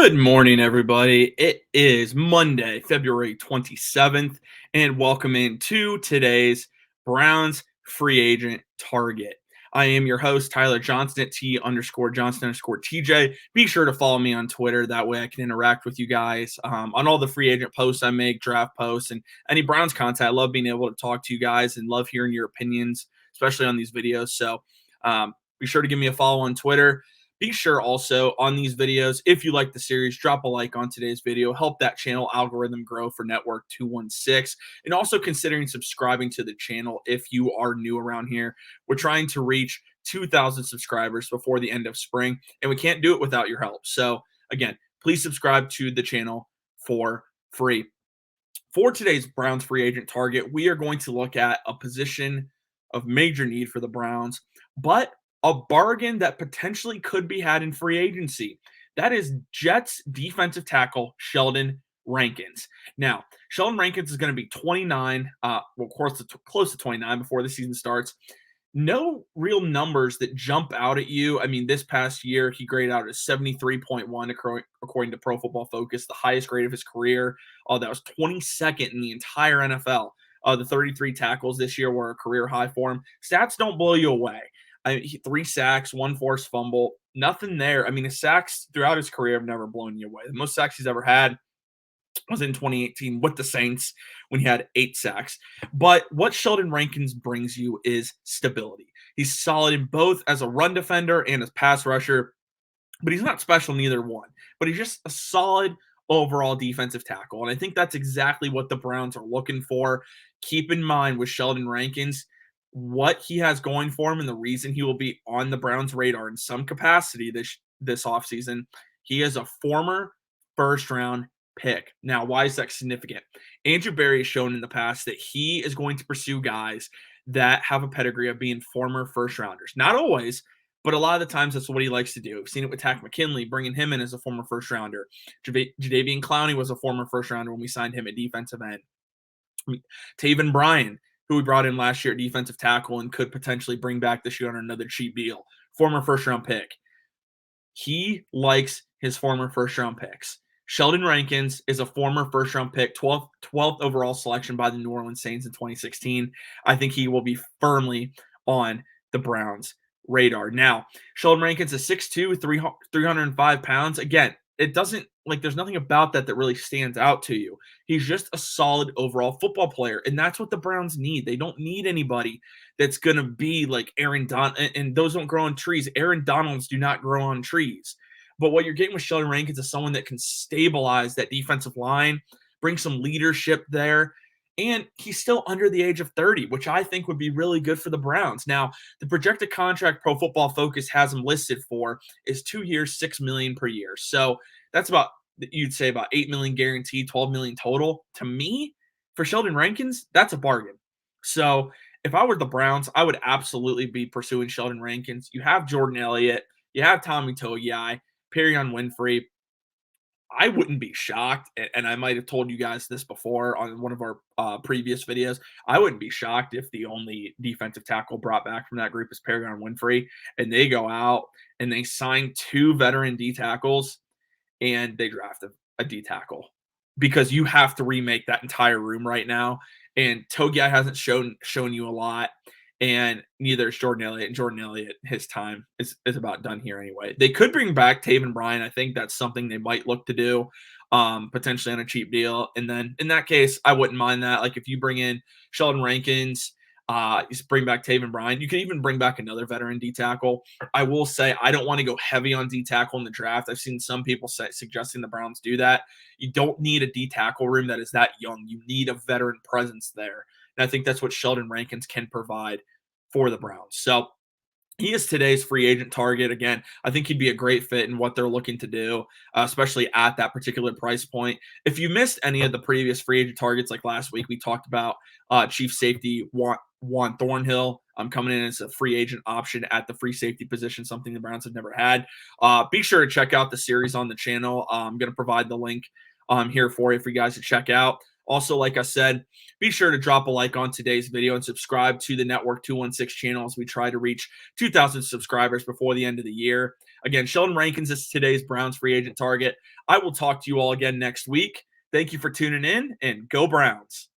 Good morning, everybody. It is Monday, February 27th, and welcome into today's Browns free agent target. I am your host, Tyler Johnston at T_Johnston_TJ. Be sure to follow me on Twitter. That way I can interact with you guys on all the free agent posts I make, draft posts, and any Browns content. I love being able to talk to you guys and love hearing your opinions, especially on these videos. So be sure to give me a follow on Twitter. Be sure also on these videos, if you like the series, drop a like on today's video. Help that channel algorithm grow for Network 216. And also considering subscribing to the channel if you are new around here. We're trying to reach 2,000 subscribers before the end of spring, and we can't do it without your help. So again, please subscribe to the channel for free. For today's Browns free agent target, we are going to look at a position of major need for the Browns, but a bargain that potentially could be had in free agency. That is Jets defensive tackle Sheldon Rankins. Now, Sheldon Rankins is going to be 29, of course, close to 29 before the season starts. No real numbers that jump out at you. I mean, this past year, he graded out as 73.1 according to Pro Football Focus, the highest grade of his career. That was 22nd in the entire NFL. The 33 tackles this year were a career high for him. Stats don't blow you away. 3 sacks, 1 forced fumble, nothing there. I mean, his sacks throughout his career have never blown you away. The most sacks he's ever had was in 2018 with the Saints when he had 8 sacks. But what Sheldon Rankins brings you is stability. He's solid in both as a run defender and as pass rusher, but he's not special in either one. But he's just a solid overall defensive tackle. And I think that's exactly what the Browns are looking for. Keep in mind with Sheldon Rankins, what he has going for him and the reason he will be on the Browns' radar in some capacity this offseason, he is a former first-round pick. Now, why is that significant? Andrew Berry has shown in the past that he is going to pursue guys that have a pedigree of being former first-rounders. Not always, but a lot of the times that's what he likes to do. We've seen it with Takk McKinley, bringing him in as a former first-rounder. Jadeveon Clowney was a former first-rounder when we signed him at defensive end. Taven Bryan, who we brought in last year at defensive tackle and could potentially bring back this year on another cheap deal. Former first-round pick. He likes his former first-round picks. Sheldon Rankins is a former first-round pick, 12th overall selection by the New Orleans Saints in 2016. I think he will be firmly on the Browns' radar. Now, Sheldon Rankins is 6'2", 305 pounds. Again, it doesn't there's nothing about that really stands out to you. He's just a solid overall football player, and that's what the Browns need. They don't need anybody that's going to be like Aaron Donald, and those don't grow on trees. Aaron Donalds do not grow on trees. But what you're getting with Sheldon Rankins is someone that can stabilize that defensive line, bring some leadership there, and he's still under the age of 30, which I think would be really good for the Browns. Now, the projected contract Pro Football Focus has him listed for is 2 years, $6 million per year. So that's about, you'd say about $8 million guaranteed, $12 million total. To me, for Sheldon Rankins, that's a bargain. So if I were the Browns, I would absolutely be pursuing Sheldon Rankins. You have Jordan Elliott, you have Tommy Togiai, Perion Winfrey. I wouldn't be shocked, and I might have told you guys this before on one of our previous videos. I wouldn't be shocked if the only defensive tackle brought back from that group is Perion Winfrey, and they go out and they sign 2 veteran D tackles, and they draft a D tackle because you have to remake that entire room right now. And Togiai hasn't shown you a lot, and neither is Jordan Elliott. And Jordan Elliott, his time is about done here anyway. They could bring back Taven Bryan. I think that's something they might look to do, potentially on a cheap deal. And then in that case, I wouldn't mind that. Like if you bring in Sheldon Rankins, you bring back Taven Bryan. You can even bring back another veteran D tackle. I will say I don't want to go heavy on D tackle in the draft. I've seen some people suggesting the Browns do that. You don't need a D tackle room that is that young. You need a veteran presence there. And I think that's what Sheldon Rankins can provide for the Browns. So he is today's free agent target. Again, I think he'd be a great fit in what they're looking to do, especially at that particular price point. If you missed any of the previous free agent targets, like last week, we talked about chief safety Juan Thornhill coming in as a free agent option at the free safety position, something the Browns have never had. Be sure to check out the series on the channel. I'm going to provide the link here for you guys to check out. Also, like I said, be sure to drop a like on today's video and subscribe to the Network 216 channel as we try to reach 2,000 subscribers before the end of the year. Again, Sheldon Rankins is today's Browns free agent target. I will talk to you all again next week. Thank you for tuning in, and go Browns.